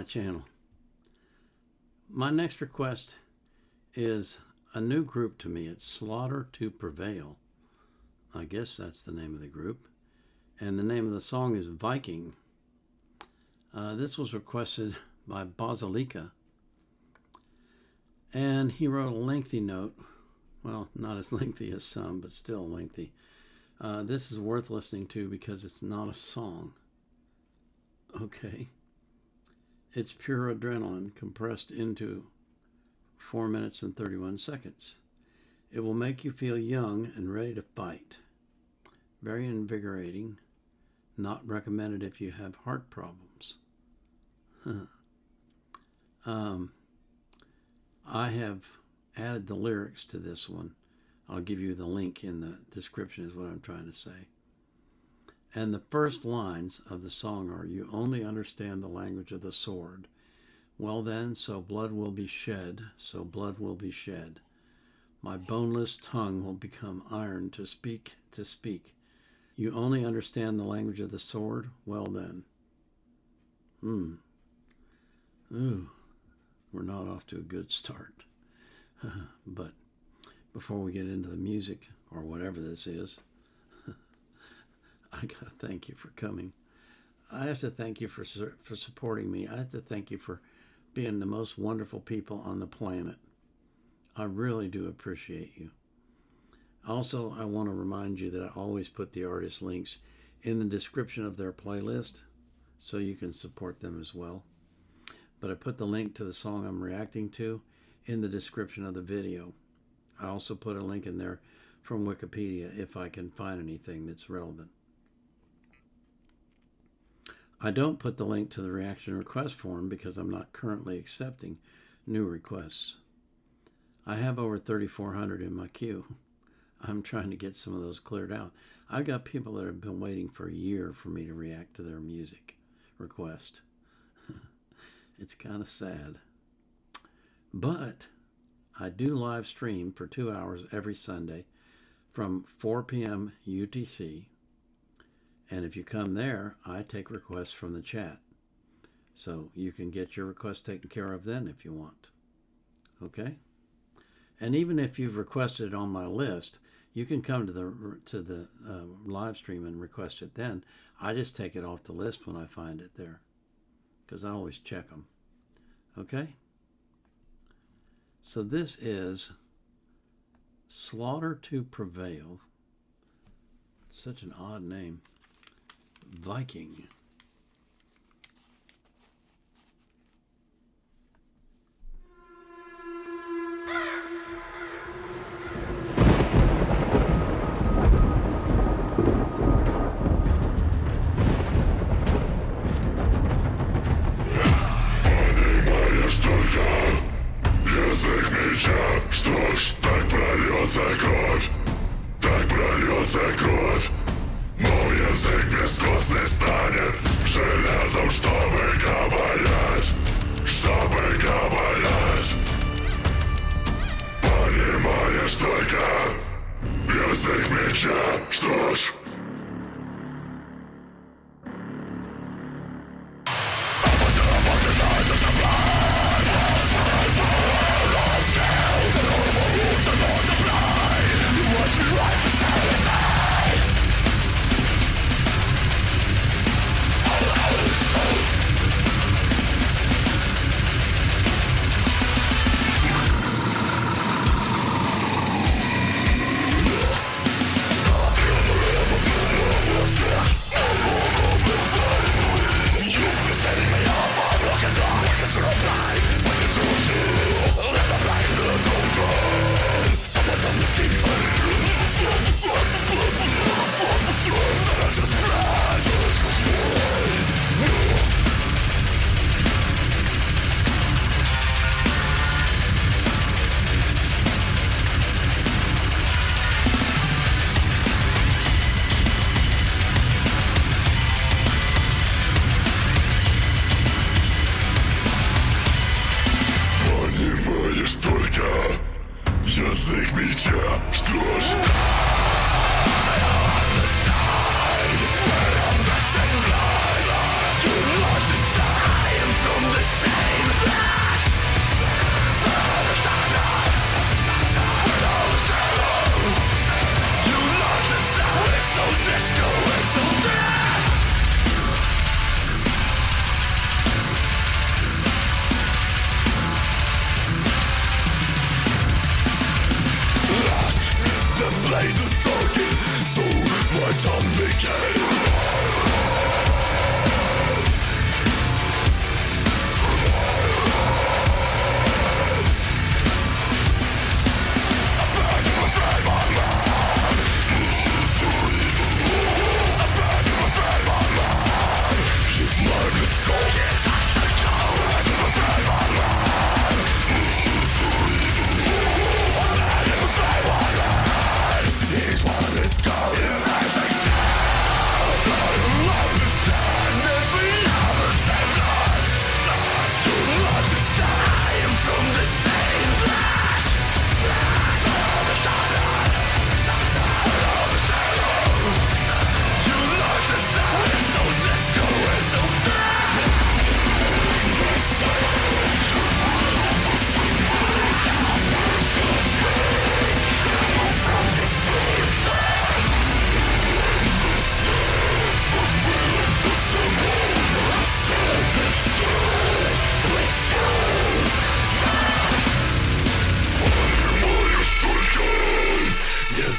channel. My next request is a new group to me. It's Slaughter to Prevail. I guess that's the name of the group. And the name of the song is Viking. This was requested by Basilica. And he wrote a lengthy note. Well, not as lengthy as some, but still lengthy. This is worth listening to because it's not a song. Okay. It's pure adrenaline compressed into 4 minutes and 31 seconds. It will make you feel young and ready to fight. Very invigorating. Not recommended if you have heart problems. I have added the lyrics to this one. I'll give you the link in the description is what I'm trying to say. And the first lines of the song are, "You only understand the language of the sword. Well then, so blood will be shed, so blood will be shed. My boneless tongue will become iron to speak, to speak. You only understand the language of the sword? Well then." Ooh, we're not off to a good start. But before we get into the music, or whatever this is, I gotta thank you for coming. I have to thank you for supporting me. I have to thank you for being the most wonderful people on the planet. I really do appreciate you. Also, I want to remind you that I always put the artist links in the description of their playlist so you can support them as well. But I put the link to the song I'm reacting to in the description of the video. I also put a link in there from Wikipedia if I can find anything that's relevant. I don't put the link to the reaction request form because I'm not currently accepting new requests. I have over 3,400 in my queue. I'm trying to get some of those cleared out. I've got people that have been waiting for a year for me to react to their music request. It's kind of sad. But I do live stream for 2 hours every Sunday from 4 p.m. UTC. And if you come there, I take requests from the chat. So you can get your request taken care of then if you want. Okay? And even if you've requested it on my list, you can come to the live stream and request it then. I just take it off the list when I find it there, because I always check them. Okay? So this is Slaughter to Prevail. Such an odd name. Viking. Язык меча, что ж, так прольется кровь, так прольется кровь. Мой язык бескостный станет железом, чтобы говорить, чтобы говорить. Понимаешь только язык меча, что ж.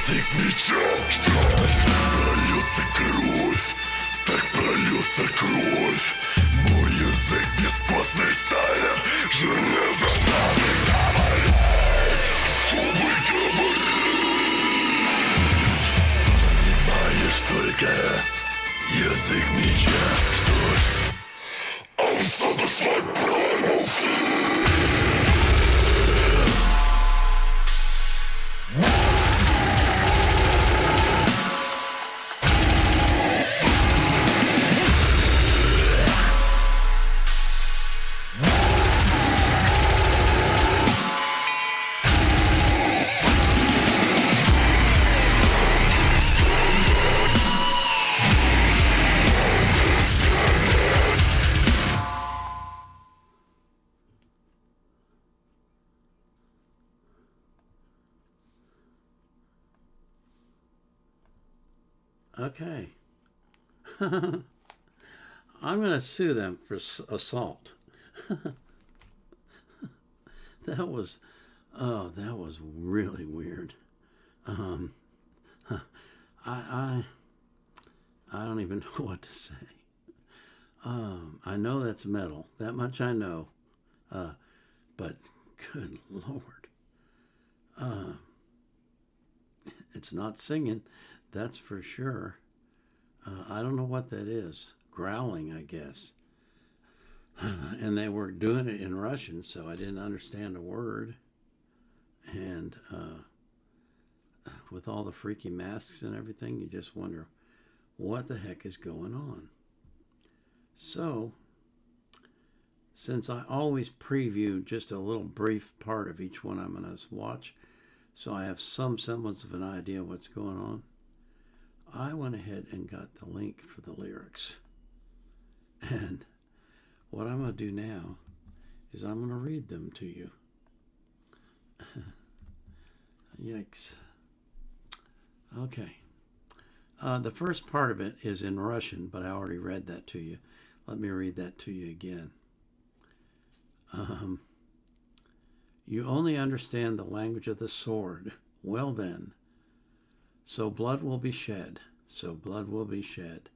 Язык меча, что ж, прольется кровь, так прольется кровь. Мой язык бескостной стали, железо стали говорить, чтобы говорить. Понимаешь только язык меча, что ж, I'll satisfy primal fear. Okay. I'm going to sue them for assault. That was really weird. I don't even know what to say. I know that's metal. That much I know. But good Lord. It's not singing, that's for sure. I don't know what that is. Growling, I guess. And they were doing it in Russian, so I didn't understand a word. And with all the freaky masks and everything, you just wonder what the heck is going on. So, since I always preview just a little brief part of each one I'm going to watch, so I have some semblance of an idea what's going on, I went ahead and got the link for the lyrics. And what I'm going to do now is I'm going to read them to you. Yikes. Okay. The first part of it is in Russian, but I already read that to you. Let me read that to you again. You only understand the language of the sword. Well then, so blood will be shed, so blood will be shed.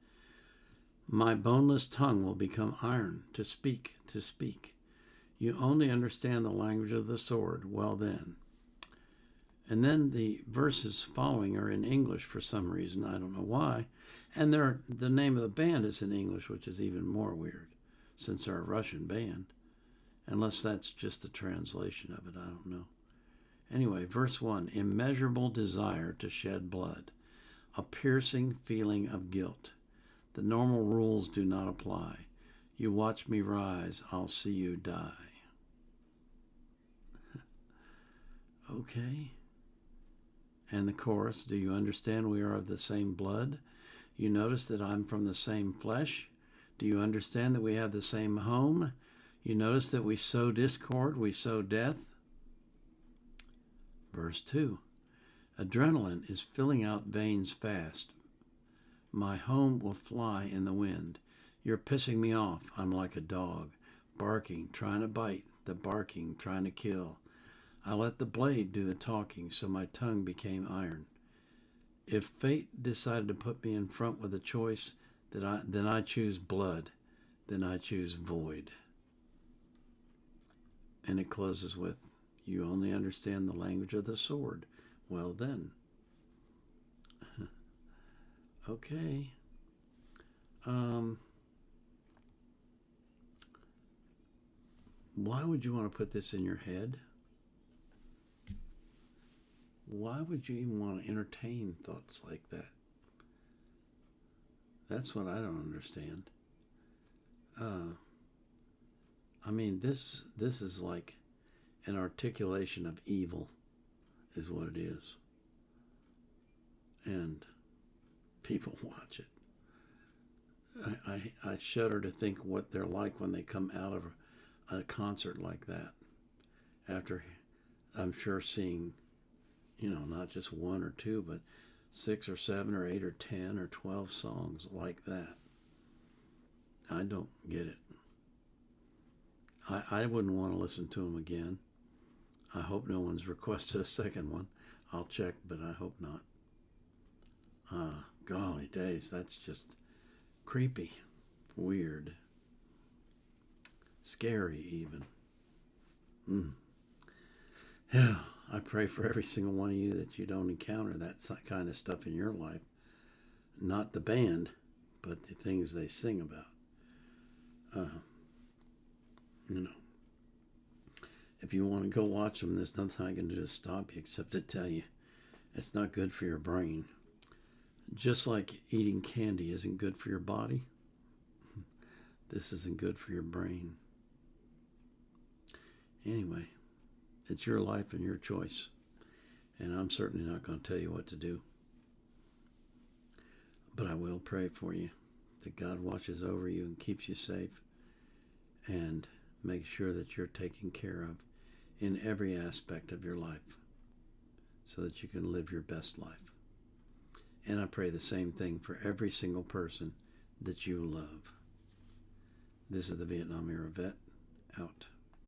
My boneless tongue will become iron to speak, to speak. You only understand the language of the sword. Well then. And then the verses following are in English for some reason. I don't know why. And the name of the band is in English, which is even more weird, since they're a Russian band. Unless that's just the translation of it, I don't know. Anyway, verse 1, immeasurable desire to shed blood, a piercing feeling of guilt. The normal rules do not apply. You watch me rise, I'll see you die. Okay. And the chorus, do you understand we are of the same blood? You notice that I'm from the same flesh? Do you understand that we have the same home? You notice that we sow discord, we sow death? Verse 2, adrenaline is filling out veins fast. My home will fly in the wind. You're pissing me off. I'm like a dog, barking, trying to bite, the barking, trying to kill. I let the blade do the talking, so my tongue became iron. If fate decided to put me in front with a choice, then I choose blood, then I choose void. And it closes with, you only understand the language of the sword. Well then. Okay. Why would you want to put this in your head? Why would you even want to entertain thoughts like that? That's what I don't understand. I mean, this is like an articulation of evil, is what it is. And people watch it. I shudder to think what they're like when they come out of a concert like that. After, I'm sure, seeing, not just one or two, but 6 or 7 or 8 or 10 or 12 songs like that. I don't get it. I wouldn't want to listen to them again. I hope no one's requested a second one. I'll check, but I hope not. Golly days, that's just creepy, weird, scary even. Yeah, I pray for every single one of you that you don't encounter that kind of stuff in your life. Not the band, but the things they sing about. You know, if you want to go watch them, there's nothing I can do to stop you except to tell you it's not good for your brain. Just like eating candy isn't good for your body, this isn't good for your brain. Anyway, it's your life and your choice, and I'm certainly not going to tell you what to do. But I will pray for you that God watches over you and keeps you safe and makes sure that you're taken care of in every aspect of your life so that you can live your best life. And I pray the same thing for every single person that you love. This is the Vietnam Era Vet, out.